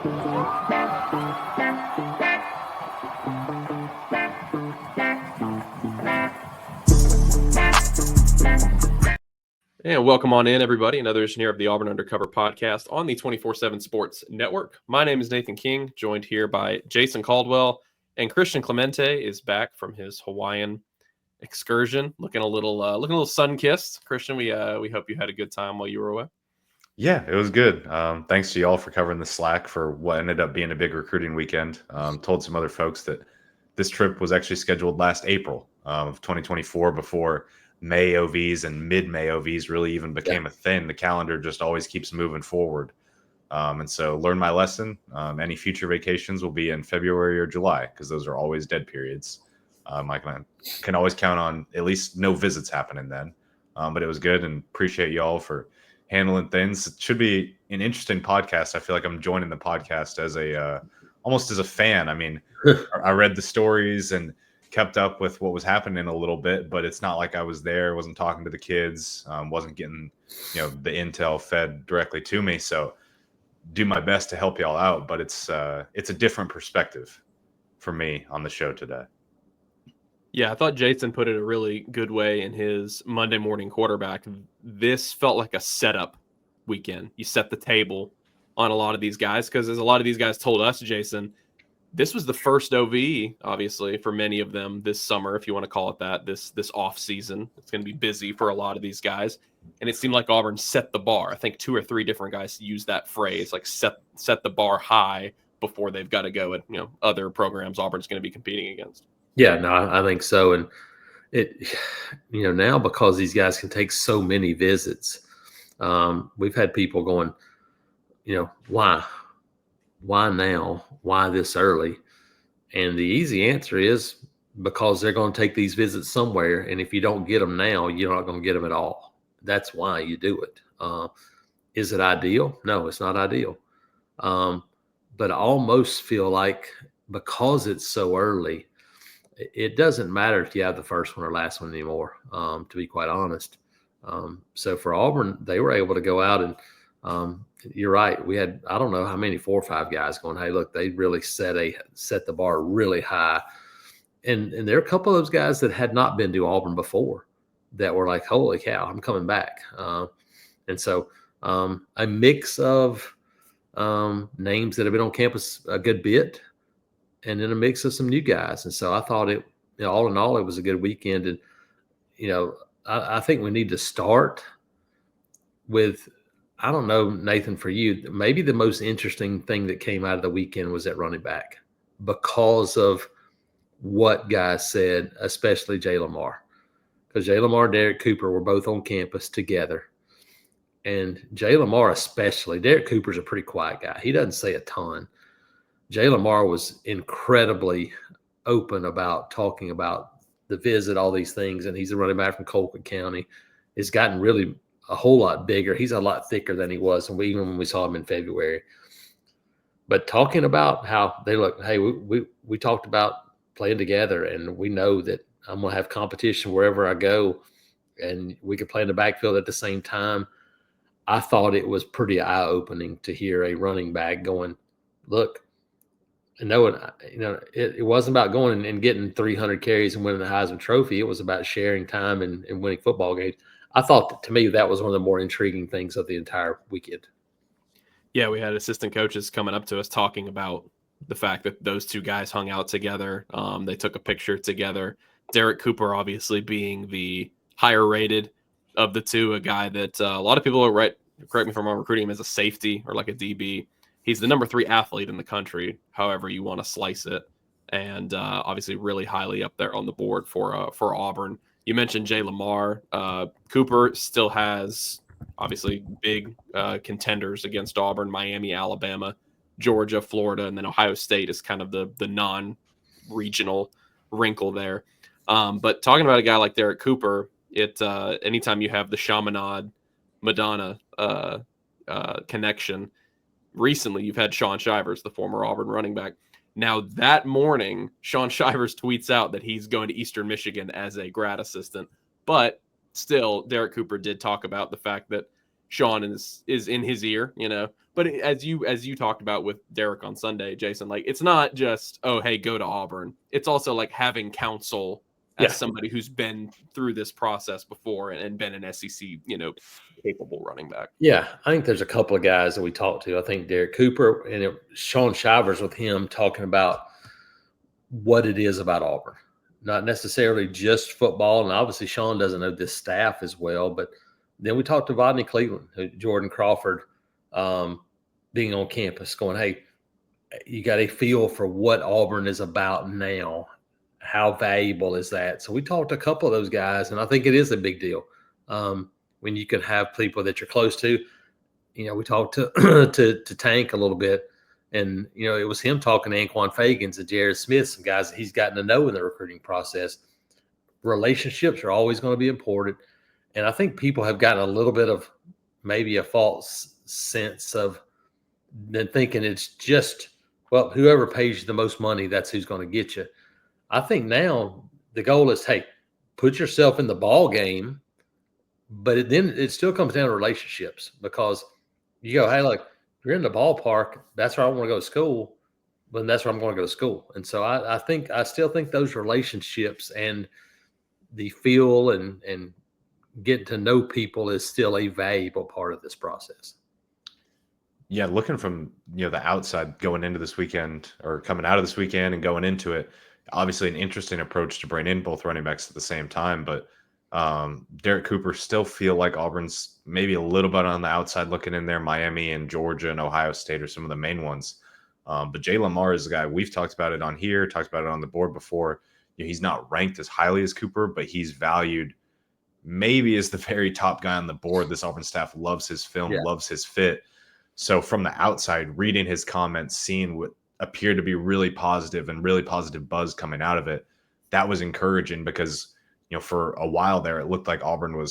And welcome on in, everybody. Another edition here of the Auburn Undercover podcast on the 24/7 Sports Network. My name is Nathan King, joined here by Jason Caldwell, and Christian Clemente is back from his Hawaiian excursion, looking a little sun-kissed. Christian, we hope you had a good time while you were away. Yeah, it was good. Thanks to y'all for covering the slack for what ended up being a big recruiting weekend. Told some other folks that this trip was actually scheduled last April of 2024 before May OVs and mid-May OVs really even became a thing. The calendar just always keeps moving forward. And so learn my lesson. Any future vacations will be in February or July because those are always dead periods. I can always count on at least no visits happening then. But it was good, and appreciate y'all for handling things. It should be an interesting podcast. I feel like I'm joining the podcast as almost as a fan. I mean, I read the stories and kept up with what was happening a little bit, but it's not like I was there, wasn't talking to the kids, wasn't getting, the intel fed directly to me. So do my best to help y'all out, but it's a different perspective for me on the show today. Yeah, I thought Jason put it a really good way in his Monday morning quarterback. This felt like a setup weekend. You set the table on a lot of these guys because as a lot of these guys told us, Jason, this was the first OV, obviously, for many of them this summer, if you want to call it that, this off season. It's going to be busy for a lot of these guys. And it seemed like Auburn set the bar. I think 2 or 3 different guys use that phrase, like set the bar high before they've got to go at other programs Auburn's going to be competing against. Yeah, no, I think so. And it, now because these guys can take so many visits, we've had people going, why now? Why this early? And the easy answer is because they're going to take these visits somewhere. And if you don't get them now, you're not going to get them at all. That's why you do it. Is it ideal? No, it's not ideal. But I almost feel like because it's so early, it doesn't matter if you have the first one or last one anymore, to be quite honest. So for Auburn, they were able to go out and you're right. We had, I don't know how many, 4 or 5 guys going, hey, look, they really set the bar really high. And there are a couple of those guys that had not been to Auburn before that were like, holy cow, I'm coming back. And so a mix of names that have been on campus a good bit, and then a mix of some new guys. And so I thought it, all in all, it was a good weekend. And, I think we need to start with, I don't know, Nathan, for you, maybe the most interesting thing that came out of the weekend was at running back because of what guys said, especially Jay Lamar. Because Jay Lamar and Derek Cooper were both on campus together. And Jay Lamar especially, Derek Cooper's a pretty quiet guy. He doesn't say a ton. Jay Lamar was incredibly open about talking about the visit, all these things, and he's a running back from Colquitt County. It's gotten really a whole lot bigger. He's a lot thicker than he was, and even when we saw him in February. But talking about how they look, hey, we talked about playing together, and we know that I'm going to have competition wherever I go, and we could play in the backfield at the same time. I thought it was pretty eye-opening to hear a running back going, look, it wasn't about going and getting 300 carries and winning the Heisman Trophy. It was about sharing time and winning football games. I thought, to me, that was one of the more intriguing things of the entire weekend. Yeah, we had assistant coaches coming up to us talking about the fact that those 2 guys hung out together. They took a picture together. Derek Cooper, obviously, being the higher rated of the 2, a guy that a lot of people are correct me if I'm wrong, recruiting him as a safety or like a DB. He's the number 3 athlete in the country, however you want to slice it, and obviously really highly up there on the board for Auburn. You mentioned Jay Lamar. Cooper still has obviously big contenders against Auburn: Miami, Alabama, Georgia, Florida, and then Ohio State is kind of the non-regional wrinkle there. But talking about a guy like Derek Cooper, anytime you have the Chaminade Madonna connection. Recently, you've had Sean Shivers, the former Auburn running back. Now, that morning, Sean Shivers tweets out that he's going to Eastern Michigan as a grad assistant. But still, Derek Cooper did talk about the fact that Sean is in his ear, But as you talked about with Derek on Sunday, Jason, like it's not just, oh, hey, go to Auburn. It's also like having counsel as somebody who's been through this process before and been an SEC, capable running back. Yeah, I think there's a couple of guys that we talked to. I think Derek Cooper and Sean Shivers with him talking about what it is about Auburn. Not necessarily just football, and obviously Sean doesn't know this staff as well, but then we talked to Rodney Cleveland, Jordan Crawford, being on campus going, hey, you got a feel for what Auburn is about now. How valuable is that? So we talked to a couple of those guys, and I think it is a big deal when you can have people that you're close to. We talked to to Tank a little bit, and it was him talking to Anquan Fagans and Jared Smith, some guys that he's gotten to know in the recruiting process. Relationships are always going to be important, and I think people have gotten a little bit of maybe a false sense of then thinking it's just, well, whoever pays you the most money, that's who's going to get you. I think now the goal is, hey, put yourself in the ball game, but then it still comes down to relationships, because you go, hey, look, you're in the ballpark, that's where I want to go to school, but that's where I'm going to go to school. And so I still think those relationships and the feel and getting to know people is still a valuable part of this process. Yeah, looking from the outside going into this weekend, or coming out of this weekend and going into it, obviously an interesting approach to bring in both running backs at the same time. But Derek Cooper still feel like Auburn's maybe a little bit on the outside looking in there. Miami and Georgia and Ohio State are some of the main ones. But Jay Lamar is a guy, we've talked about it on here, talked about it on the board before. He's not ranked as highly as Cooper, but he's valued maybe as the very top guy on the board. This Auburn staff loves his film, loves his fit. So from the outside, reading his comments, seeing what appeared to be really positive and really positive buzz coming out of it, that was encouraging, because for a while there, it looked like Auburn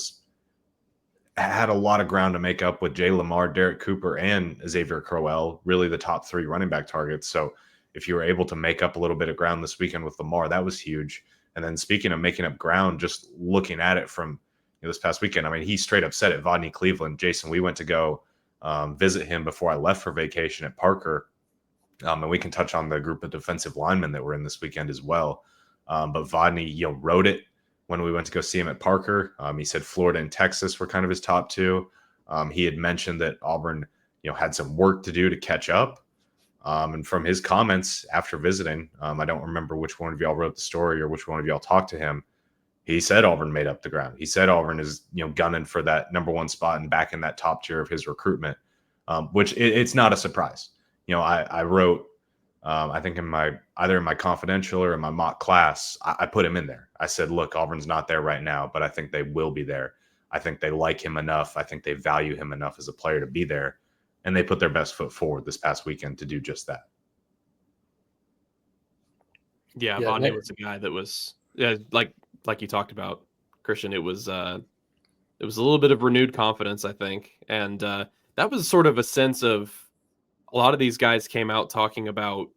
had a lot of ground to make up with Jay Lamar, Derek Cooper, and Xavier Crowell, really the top 3 running back targets. So if you were able to make up a little bit of ground this weekend with Lamar, that was huge. And then speaking of making up ground, just looking at it from this past weekend, I mean, he straight up said it, Rodney Cleveland. Jason, we went to go visit him before I left for vacation at Parker. And we can touch on the group of defensive linemen that were in this weekend as well. But Vodney, wrote it when we went to go see him at Parker. He said Florida and Texas were kind of his top 2. He had mentioned that Auburn, had some work to do to catch up. And from his comments after visiting, I don't remember which one of y'all wrote the story or which one of y'all talked to him. He said Auburn made up the ground. He said Auburn is, gunning for that number 1 spot and back in that top tier of his recruitment, which it's not a surprise. I wrote, I think either in my confidential or in my mock class, I put him in there. I said, look, Auburn's not there right now, but I think they will be there. I think they like him enough. I think they value him enough as a player to be there. And they put their best foot forward this past weekend to do just that. Yeah, Vodney was a guy that was, like you talked about, Christian. It was a little bit of renewed confidence, I think, and that was sort of a sense of a lot of these guys came out talking about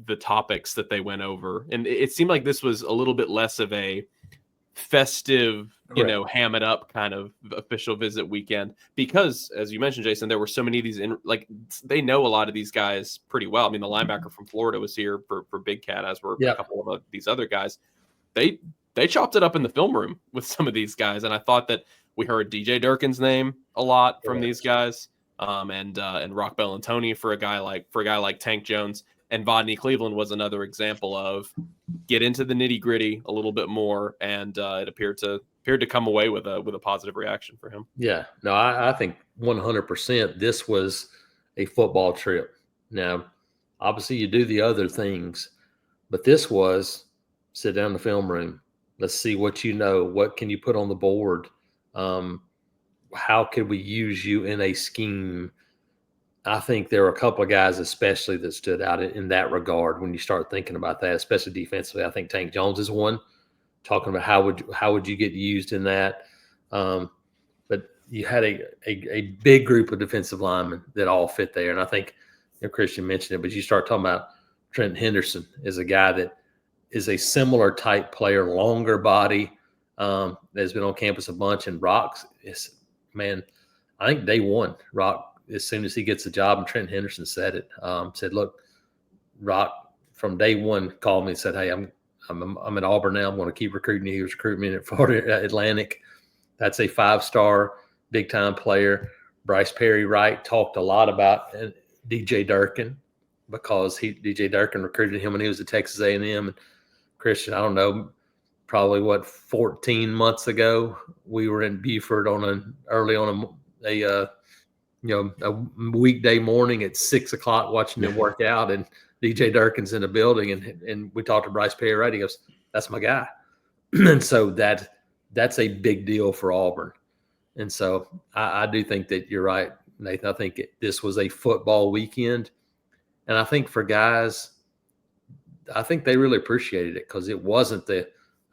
the topics that they went over, and it seemed like this was a little bit less of a festive, ham it up kind of official visit weekend, because as you mentioned, Jason, there were so many of these they know a lot of these guys pretty well. I mean, the linebacker from Florida was here for Big Cat, as were a couple of these other guys. They chopped it up in the film room with some of these guys, and I thought that we heard DJ Durkin's name a lot from these guys, and Rock Bellantoni for a guy like Tank Jones, and Vodney Cleveland was another example of get into the nitty gritty a little bit more, and it appeared to come away with a positive reaction for him. Yeah, no, I think 100% this was a football trip. Now, obviously you do the other things, but this was sit down in the film room. Let's see what what can you put on the board? How could we use you in a scheme? I think there were a couple of guys especially that stood out in that regard when you start thinking about that, especially defensively. I think Tank Jones is one, talking about how would you get used in that. But you had a big group of defensive linemen that all fit there. And I think Christian mentioned it, but you start talking about Trent Henderson is a guy that is a similar type player, longer body, that's been on campus a bunch. And Rocks is, man, I think day one, Rock, as soon as he gets the job, and Trent Henderson said it, said, look, Rock from day one called me and said, hey, I'm at Auburn now. I'm going to keep recruiting you. He was recruiting me at Florida Atlantic. That's a 5-star big time player. Bryce Perry Wright talked a lot about DJ Durkin because DJ Durkin recruited him when he was at Texas A&M. And Christian, I don't know, probably 14 months ago, we were in Beaufort early on a weekday morning at 6 o'clock watching them work out, and DJ Durkin's in the building, and we talked to Bryce Perry Wright. He goes, "That's my guy," and so that's a big deal for Auburn. And so I do think that you're right, Nathan. I think this was a football weekend. And I think for guys, I think they really appreciated it because it wasn't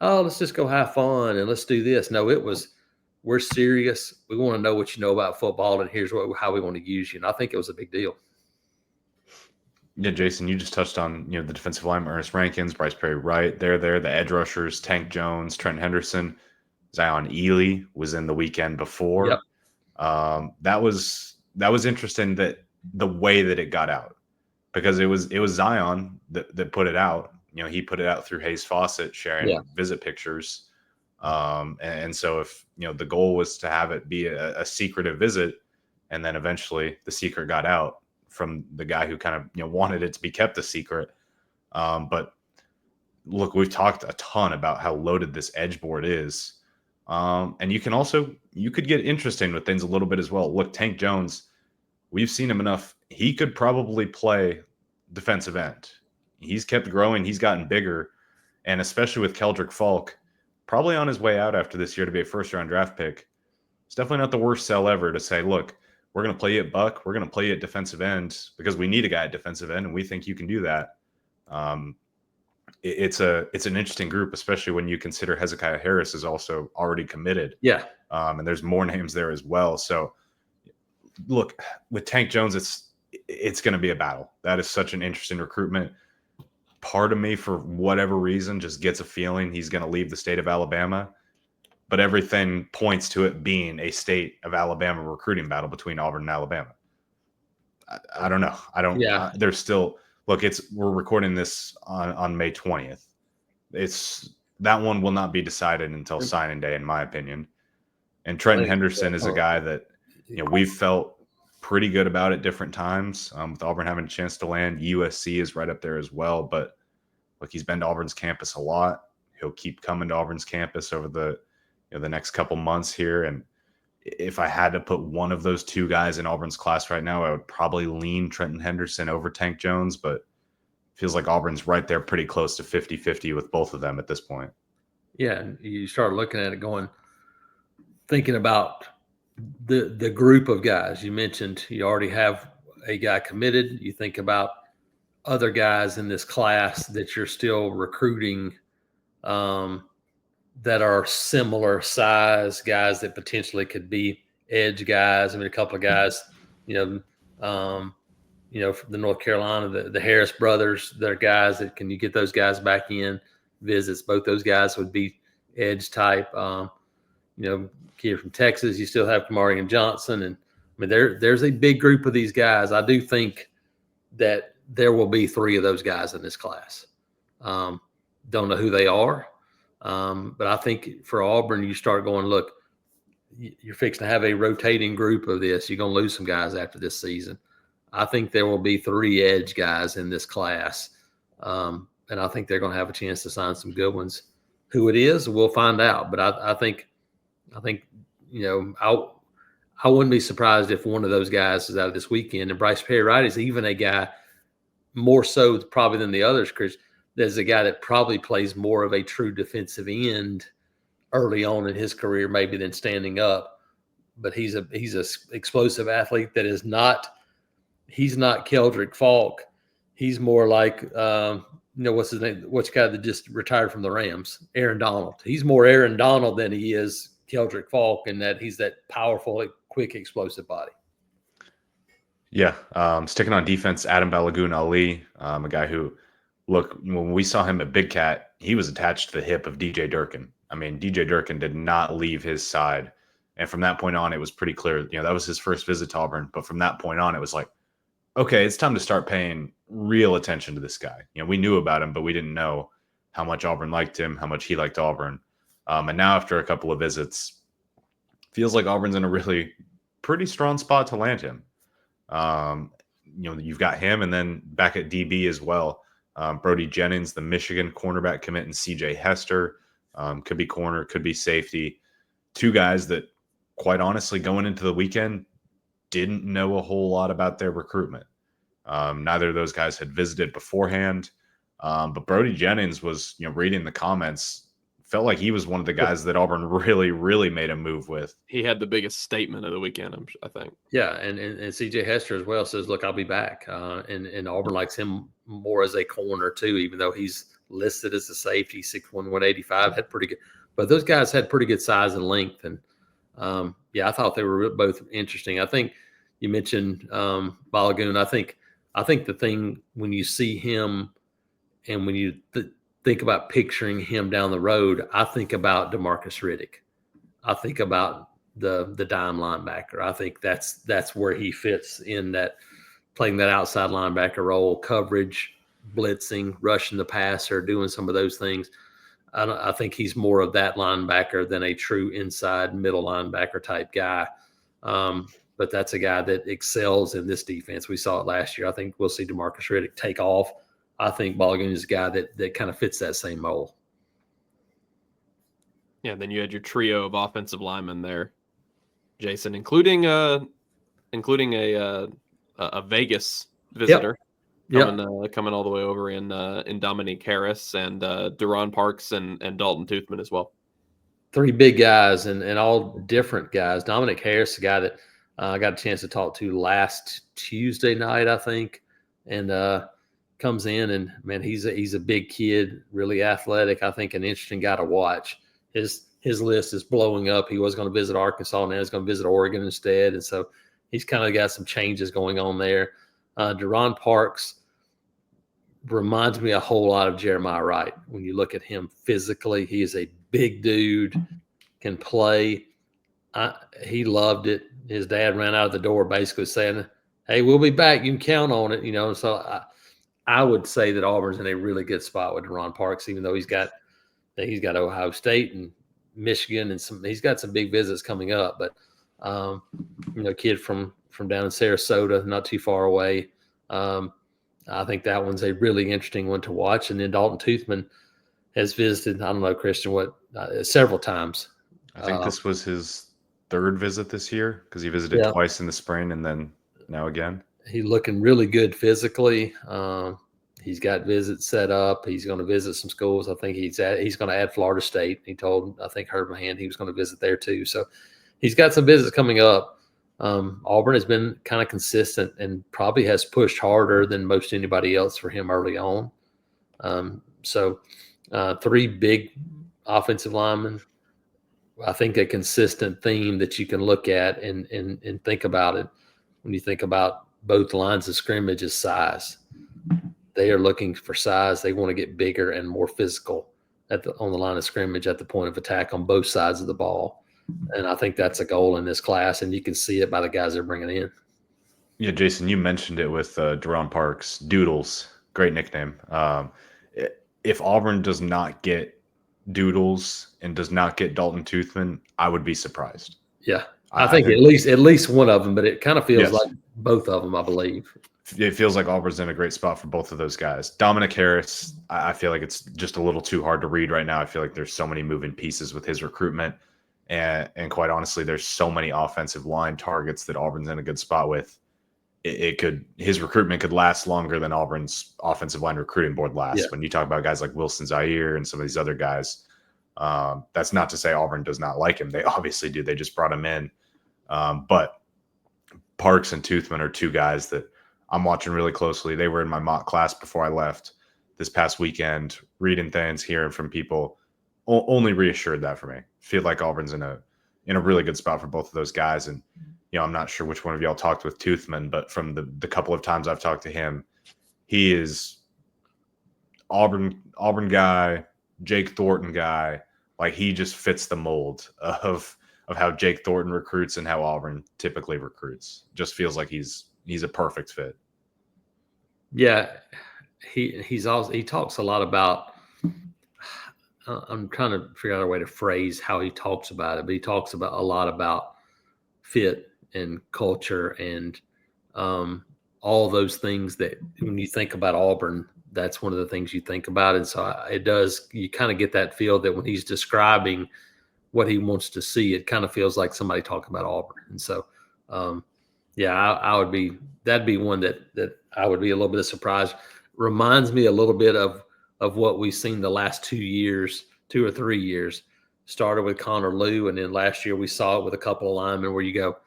let's just go have fun and let's do this. No, it was, we're serious. We want to know what you know about football, and here's how we want to use you. And I think it was a big deal. Yeah, Jason, you just touched on the defensive line, Ernest Rankins, Bryce Perry Wright. They're there. The edge rushers, Tank Jones, Trent Henderson. Zion Ely was in the weekend before. Yep. That was interesting, that the way that it got out, because it was Zion that put it out. He put it out through Hayes Fawcett sharing visit pictures. And so if the goal was to have it be a secretive visit, and then eventually the secret got out from the guy who kind of wanted it to be kept a secret. But look, we've talked a ton about how loaded this edge board is. And you could get interesting with things a little bit as well. Look, Tank Jones, we've seen him enough. He could probably play defensive end. He's kept growing. He's gotten bigger. And especially with Keldrick Falk, probably on his way out after this year to be a first-round draft pick, it's definitely not the worst sell ever to say, look, we're going to play you at buck. We're going to play you at defensive end because we need a guy at defensive end, and we think you can do that. It's an interesting group, especially when you consider Hezekiah Harris is also already committed. Yeah. And there's more names there as well. So look, with Tank Jones, it's going to be a battle. That is such an interesting recruitment. Part of me, for whatever reason, just gets a feeling he's going to leave the state of Alabama, but everything points to it being a state of Alabama recruiting battle between Auburn and Alabama. I don't know. There's still, look, we're recording this on May 20th. That one will not be decided until signing day, in my opinion. And Trenton Henderson is a guy that we've felt pretty good about at different times. With Auburn having a chance to land, USC is right up there as well. But look, he's been to Auburn's campus a lot. He'll keep coming to Auburn's campus over the next couple months here. And if I had to put one of those two guys in Auburn's class right now, I would probably lean Trenton Henderson over Tank Jones, but it feels like Auburn's right there pretty close to 50-50 with both of them at this point. Yeah, and you start looking at it thinking about the group of guys. You mentioned you already have a guy committed. You think about other guys in this class that you're still recruiting that are similar size guys that potentially could be edge guys. I mean, a couple of guys, from the North Carolina, the Harris brothers, they're guys that can you get those guys back in visits. Both those guys would be edge type. Kid from Texas, you still have Kamarian Johnson. And I mean, there's a big group of these guys. I do think that there will be 3 of those guys in this class. Don't know who they are. But I think for Auburn, you start going, look, you're fixing to have a rotating group of this. You're going to lose some guys after this season. I think there will be 3 edge guys in this class. And I think they're going to have a chance to sign some good ones. Who it is, we'll find out. But I think I wouldn't be surprised if one of those guys is out of this weekend. And Bryce Perry Wright is even a guy more so probably than the others, Chris. There's a guy that probably plays more of a true defensive end early on in his career, maybe than standing up. But he's a explosive athlete that is not. He's not Keldrick Falk. He's more like what's his name? What's the guy that just retired from the Rams? Aaron Donald. He's more Aaron Donald than he is Keldrick Falk, in that he's that powerful, quick, explosive body. Yeah, sticking on defense, Adam Balagoon Ali, a guy who. Look, when we saw him at Big Cat, he was attached to the hip of DJ Durkin. I mean, DJ Durkin did not leave his side And from that point on, it was pretty clear, that was his first visit to Auburn. But from that point on, it was like, okay, it's time to start paying real attention to this guy. We knew about him, but we didn't know how much Auburn liked him, how much he liked Auburn. And now after a couple of visits, feels like Auburn's in a really pretty strong spot to land him. You've got him, and then back at DB as well. Brody Jennings, the Michigan cornerback commit, and CJ Hester, could be corner, could be safety. Two guys that, quite honestly, going into the weekend, didn't know a whole lot about their recruitment. Neither of those guys had visited beforehand. But Brody Jennings was, reading the comments, felt like he was one of the guys that Auburn really, really made a move with. He had the biggest statement of the weekend, I think. Yeah, and CJ Hester as well says, look, I'll be back. And Auburn likes him more as a corner too, even though he's listed as a safety, 6'1", 185, had pretty good. But those guys had pretty good size and length. And, I thought they were both interesting. I think you mentioned Balagoon. I think the thing when you see him and when you think about picturing him down the road, I think about DeMarcus Riddick. I think about the dime linebacker. I think that's where he fits in, that playing that outside linebacker role, coverage, blitzing, rushing the passer, doing some of those things. I think he's more of that linebacker than a true inside middle linebacker type guy. But that's a guy that excels in this defense. We saw it last year. I think we'll see DeMarcus Riddick take off. I think Balagoon is a guy that kind of fits that same mold. Yeah, then you had your trio of offensive linemen there, Jason, including a Vegas visitor coming all the way over in Dominique Harris and Duron Parks and Dalton Toothman as well. Three big guys and all different guys. Dominic Harris, a guy that I got a chance to talk to last Tuesday night, I think, and comes in and, man, he's a big kid, really athletic. I think an interesting guy to watch. His list is blowing up. He was going to visit Arkansas, now he's going to visit Oregon instead, and so he's kind of got some changes going on there. Duron Parks reminds me a whole lot of Jeremiah Wright. When you look at him physically, he is a big dude, can play. He loved it. His dad ran out of the door basically saying, hey, we'll be back. You can count on it. So I would say that Auburn's in a really good spot with Duron Parks, even though he's got Ohio State and Michigan and he's got some big visits coming up. But, kid from down in Sarasota, not too far away. I think that one's a really interesting one to watch. And then Dalton Toothman has visited, I don't know, Christian, several times. I think this was his third visit this year because he visited twice in the spring and then now again. He's looking really good physically. He's got visits set up. He's going to visit some schools. I think he's going to add Florida State. He told, I think, Herb Hand he was going to visit there too. So he's got some visits coming up. Auburn has been kind of consistent and probably has pushed harder than most anybody else for him early on. So three big offensive linemen. I think a consistent theme that you can look at and think about it when you think about both lines of scrimmage is size. They are looking for size. They want to get bigger and more physical on the line of scrimmage at the point of attack on both sides of the ball. And I think that's a goal in this class, and you can see it by the guys they're bringing in. Yeah, Jason, you mentioned it with Duron Parks, Doodles, great nickname. If Auburn does not get Doodles and does not get Dalton Toothman, I would be surprised. Yeah, I think at least one of them, but it kind of feels like both of them, I believe. It feels like Auburn's in a great spot for both of those guys. Dominic Harris, I feel like it's just a little too hard to read right now. I feel like there's so many moving pieces with his recruitment. And quite honestly, there's so many offensive line targets that Auburn's in a good spot with. His recruitment could last longer than Auburn's offensive line recruiting board lasts. Yeah. When you talk about guys like Wilson Zaire and some of these other guys, that's not to say Auburn does not like him. They obviously do. They just brought him in. But Parks and Toothman are two guys that I'm watching really closely. They were in my mock class before I left this past weekend, reading things, hearing from people. Only reassured that for me. Feel like Auburn's in a really good spot for both of those guys. And, I'm not sure which one of y'all talked with Toothman, but from the couple of times I've talked to him, he is Auburn guy, Jake Thornton guy. Like, he just fits the mold of how Jake Thornton recruits and how Auburn typically recruits. Just feels like he's a perfect fit. Yeah, he talks a lot about. I'm trying to figure out a way to phrase how he talks about it, but he talks about a lot about fit and culture and all those things that when you think about Auburn, that's one of the things you think about. And so it does, you kind of get that feel that when he's describing what he wants to see, it kind of feels like somebody talking about Auburn. And so, yeah, that'd be one that I would be a little bit surprised. Reminds me a little bit of what we've seen the last 2 or 3 years. Started with Connor Liu, and then last year we saw it with a couple of linemen where you go,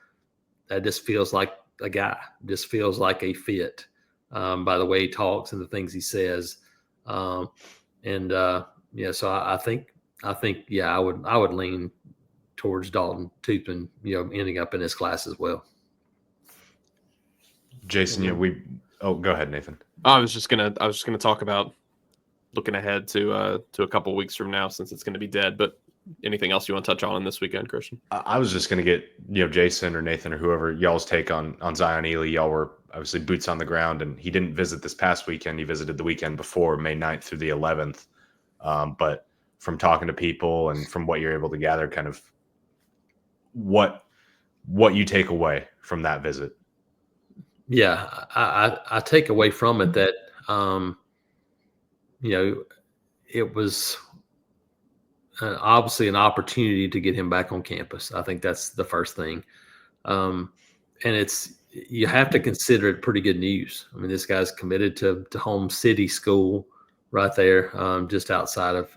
that just feels like a guy, just feels like a fit by the way he talks and the things he says. Yeah, so I think, yeah, I would lean towards Dalton Tupin, ending up in this class as well. Jason, go ahead, Nathan. I was just gonna talk about looking ahead to a couple weeks from now, since it's going to be dead. But anything else you want to touch on this weekend, Christian? I was just going to get Jason or Nathan or whoever y'all's take on Zion Ely. Y'all were obviously boots on the ground, and he didn't visit this past weekend. He visited the weekend before, May 9th through the 11th. But from talking to people and from what you're able to gather, kind of what you take away from that visit. Yeah, I take away from it that it was obviously an opportunity to get him back on campus. I think that's the first thing. And you have to consider it pretty good news. I mean, this guy's committed to home city school right there, just outside of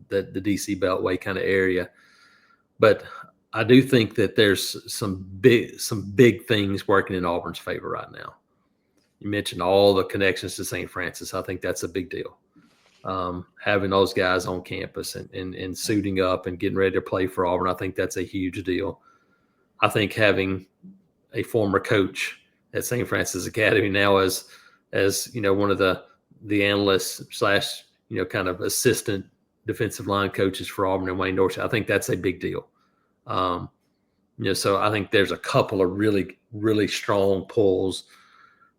the DC Beltway kind of area. But I do think that there's some big things working in Auburn's favor right now. You mentioned all the connections to St. Francis. I think that's a big deal. Having those guys on campus and suiting up and getting ready to play for Auburn, I think that's a huge deal. I think having a former coach at St. Francis Academy now as one of the analysts / kind of assistant defensive line coaches for Auburn and Wayne Dorsey, I think that's a big deal. So I think there's a couple of really, really strong pulls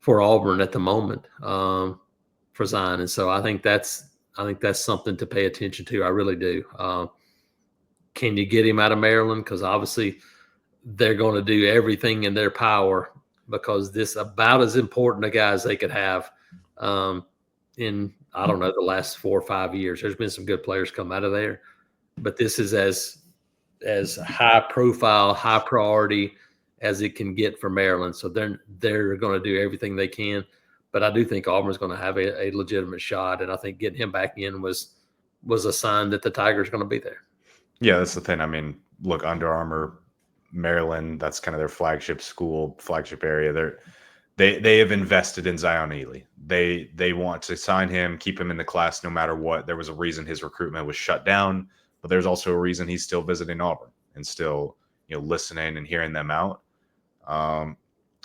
for Auburn at the moment for Zion. And so I think that's something to pay attention to. I really do. Can you get him out of Maryland? Because obviously they're going to do everything in their power, because this about as important a guy as they could have in, I don't know, the last 4 or 5 years. There's been some good players come out of there, but this is as high profile, high priority as it can get for Maryland. So they're going to do everything they can. But I do think Auburn's going to have a legitimate shot, and I think getting him back in was a sign that the Tigers are going to be there. Yeah, that's the thing. I mean, look, Under Armour, Maryland, that's kind of their flagship school, flagship area. They have invested in Zion Ely. They want to sign him, keep him in the class no matter what. There was a reason his recruitment was shut down, but there's also a reason he's still visiting Auburn and still listening and hearing them out.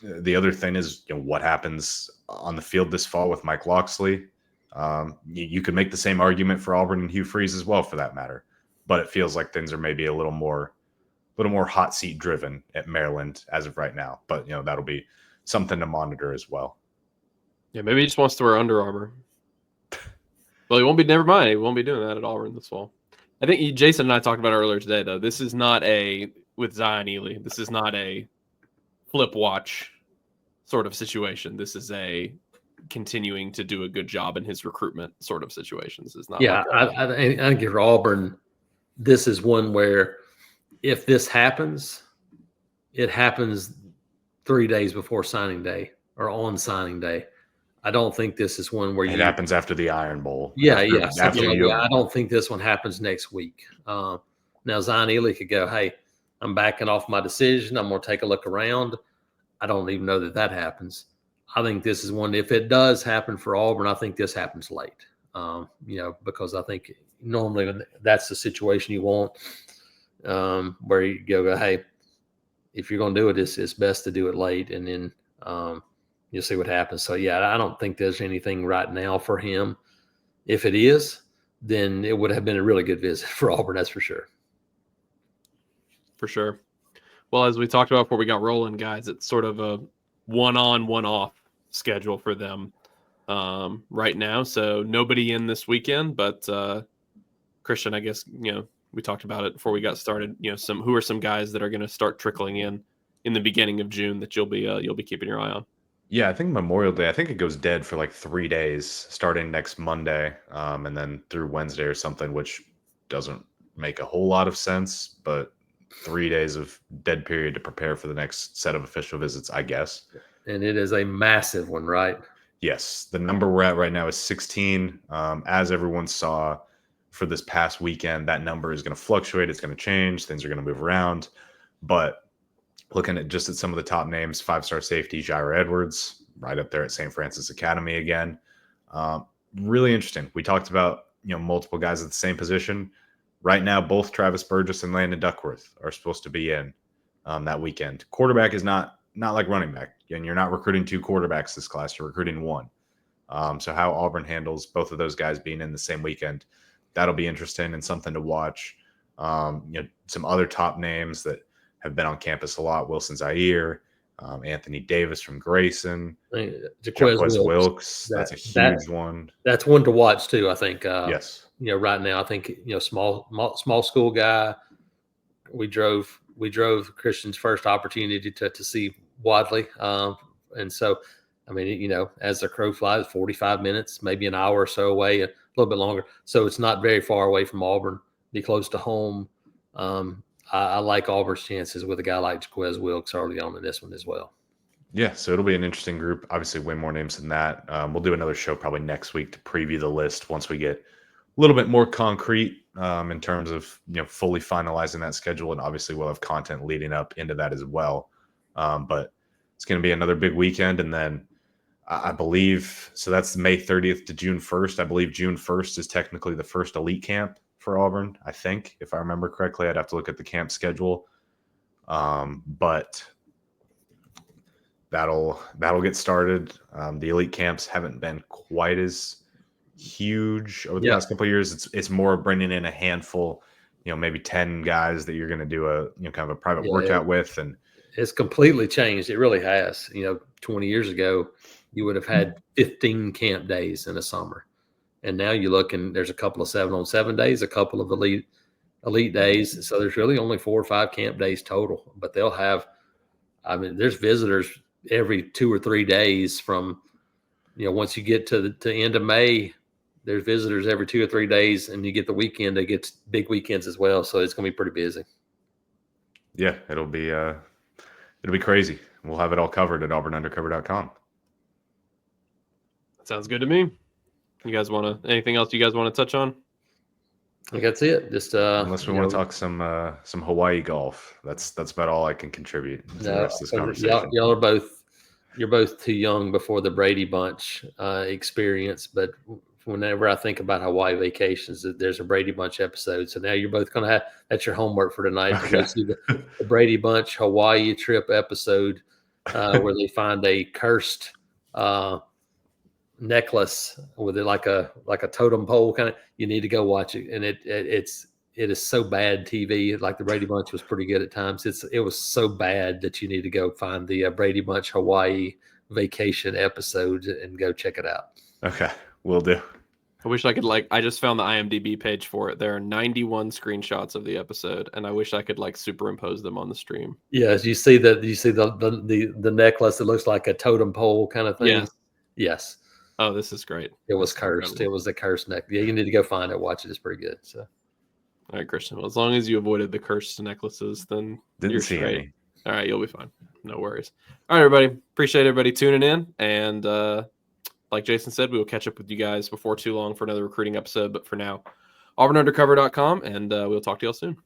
The other thing is what happens on the field this fall with Mike Loxley. You could make the same argument for Auburn and Hugh Freeze as well, for that matter. But it feels like things are maybe a little more hot seat driven at Maryland as of right now. But that'll be something to monitor as well. Yeah, maybe he just wants to wear Under Armour. Well, he won't be. Never mind, he won't be doing that at Auburn this fall. I think Jason and I talked about it earlier today, though. This is not with Zion Ely. This is not a flip watch sort of situation. This is a continuing to do a good job in his recruitment sort of situations. It's not. Yeah, I think for Auburn, this is one where if this happens, it happens 3 days before signing day or on signing day. I don't think this is one where it happens after the Iron Bowl. Yeah, I don't think this one happens next week. Now Zion Ely could go, hey, I'm backing off my decision. I'm going to take a look around. I don't even know that happens. I think this is one, if it does happen for Auburn, I think this happens late, because I think normally that's the situation you want, where you go, hey, if you're going to do it, it's best to do it late, and then you'll see what happens. So, yeah, I don't think there's anything right now for him. If it is, then it would have been a really good visit for Auburn, that's for sure. For sure. Well, as we talked about before we got rolling, guys, it's sort of a one-on, one-off schedule for them right now. So nobody in this weekend, but Christian, I guess, we talked about it before we got started. Who are some guys that are going to start trickling in the beginning of June that you'll be keeping your eye on? Yeah, I think Memorial Day, I think it goes dead for like 3 days, starting next Monday, and then through Wednesday or something, which doesn't make a whole lot of sense, but 3 days of dead period to prepare for the next set of official visits, I guess. And it is a massive one, right? Yes, the number we're at right now is 16. As everyone saw for this past weekend, that number is going to fluctuate. It's going to change. Things are going to move around. But looking at just at some of the top names, 5-star safety, Jair Edwards, right up there at St. Francis Academy again. Really interesting. We talked about, multiple guys at the same position. Right now, both Travis Burgess and Landon Duckworth are supposed to be in that weekend. Quarterback is not like running back. And you're not recruiting 2 quarterbacks this class. You're recruiting 1. So how Auburn handles both of those guys being in the same weekend, that'll be interesting and something to watch. Some other top names that have been on campus a lot: Wilson Zaire, Anthony Davis from Grayson, Jaquez Wilkes. That's a huge one. That's one to watch too, I think. Yes. Right now, I think small school guy. We drove Christian's first opportunity to see Wadley, and so I mean, as the crow flies, 45 minutes, maybe an hour or so away, a little bit longer. So it's not very far away from Auburn. Be close to home. I like Auburn's chances with a guy like Jaquez Wilkes early on in this one as well. Yeah, so it'll be an interesting group. Obviously, way more names than that. We'll do another show probably next week to preview the list once we get a little bit more concrete in terms of fully finalizing that schedule, and obviously we'll have content leading up into that as well. But it's going to be another big weekend, and then I believe so. That's May 30th to June 1st. I believe June 1st is technically the first elite camp for Auburn. I think, if I remember correctly, I'd have to look at the camp schedule. But that'll get started. The elite camps haven't been quite as huge over the last couple of years. It's more bringing in a handful, maybe 10 guys that you're going to do a kind of a private workout with, and it's completely changed. It really has. 20 years ago, you would have had 15 camp days in a summer, and now you look and there's a couple of 7-on-7 days, a couple of elite days. So there's really only 4 or 5 camp days total. But they'll have, there's visitors every 2 or 3 days from, once you get to the end of May, there's visitors every 2 or 3 days, and you get the weekend. They get big weekends as well, so it's going to be pretty busy. Yeah, it'll be crazy. We'll have it all covered at auburnundercover.com. Sounds good to me. You guys anything else you guys want to touch on? I think that's it. Just unless we want to talk some Hawaii golf. That's about all I can contribute to the rest of this conversation. Y'all are you're both too young before the Brady Bunch experience, but whenever I think about Hawaii vacations, there's a Brady Bunch episode. So now you're both going to have, that's your homework for tonight. Okay. To go see the Brady Bunch Hawaii trip episode where they find a cursed necklace with it like a totem pole kind of. You need to go watch it, and it is so bad TV. Like the Brady Bunch was pretty good at times. It was so bad that you need to go find the Brady Bunch Hawaii vacation episode and go check it out. Okay, will do. I wish I could I just found the IMDb page for it. There are 91 screenshots of the episode, and I wish I could superimpose them on the stream. Yes, you see the necklace that looks like a totem pole kind of thing. Yeah. Yes. Oh, this is great. It was cursed. Incredible. It was a cursed necklace. Yeah, you need to go find it, watch it. It's pretty good. So, all right, Christian. Well, as long as you avoided the cursed necklaces, then you're straight. Any. All right, you'll be fine. No worries. All right, everybody. Appreciate everybody tuning in, and like Jason said, we will catch up with you guys before too long for another recruiting episode. But for now, auburnundercover.com, and we'll talk to y'all soon.